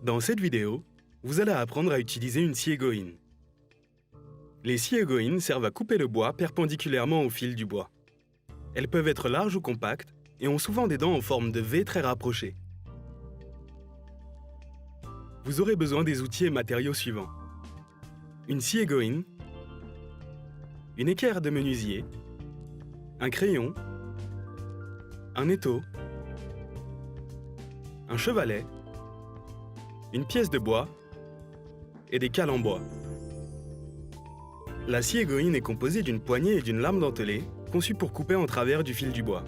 Dans cette vidéo, vous allez apprendre à utiliser une scie égoïne. Les scies égoïnes servent à couper le bois perpendiculairement au fil du bois. Elles peuvent être larges ou compactes et ont souvent des dents en forme de V très rapprochées. Vous aurez besoin des outils et matériaux suivants. Une scie égoïne, une équerre de menuisier, un crayon, un étau, un chevalet, une pièce de bois et des cales en bois. La scie égoïne est composée d'une poignée et d'une lame dentelée conçue pour couper en travers du fil du bois.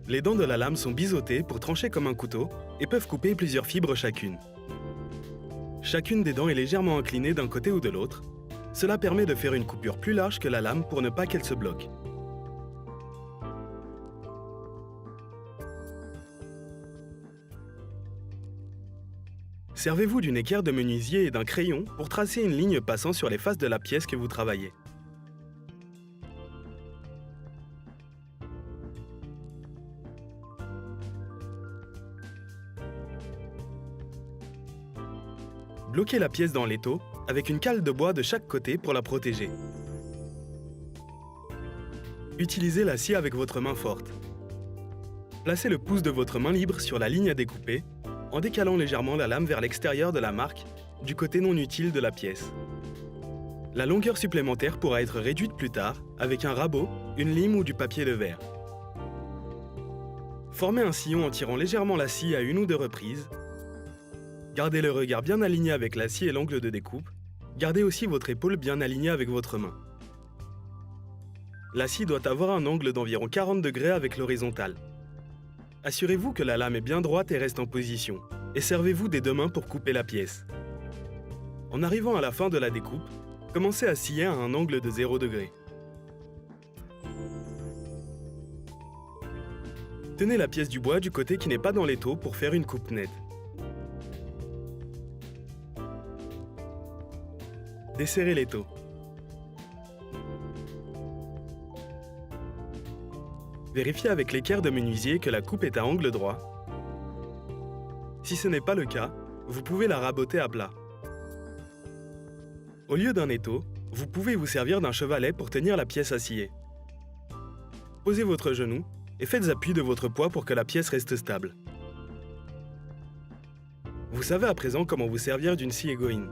Les dents de la lame sont biseautées pour trancher comme un couteau et peuvent couper plusieurs fibres chacune. Chacune des dents est légèrement inclinée d'un côté ou de l'autre. Cela permet de faire une coupure plus large que la lame pour ne pas qu'elle se bloque. Servez-vous d'une équerre de menuisier et d'un crayon pour tracer une ligne passant sur les faces de la pièce que vous travaillez. Bloquez la pièce dans l'étau avec une cale de bois de chaque côté pour la protéger. Utilisez la scie avec votre main forte. Placez le pouce de votre main libre sur la ligne à découper en décalant légèrement la lame vers l'extérieur de la marque du côté non utile de la pièce. La longueur supplémentaire pourra être réduite plus tard avec un rabot, une lime ou du papier de verre. Formez un sillon en tirant légèrement la scie à une ou deux reprises. Gardez le regard bien aligné avec la scie et l'angle de découpe. Gardez aussi votre épaule bien alignée avec votre main. La scie doit avoir un angle d'environ 40 degrés avec l'horizontale. Assurez-vous que la lame est bien droite et reste en position, et servez-vous des deux mains pour couper la pièce. En arrivant à la fin de la découpe, commencez à scier à un angle de 0 degré. Tenez la pièce du bois du côté qui n'est pas dans l'étau pour faire une coupe nette. Desserrez l'étau. Vérifiez avec l'équerre de menuisier que la coupe est à angle droit. Si ce n'est pas le cas, vous pouvez la raboter à plat. Au lieu d'un étau, vous pouvez vous servir d'un chevalet pour tenir la pièce à scier. Posez votre genou et faites appui de votre poids pour que la pièce reste stable. Vous savez à présent comment vous servir d'une scie égoïne.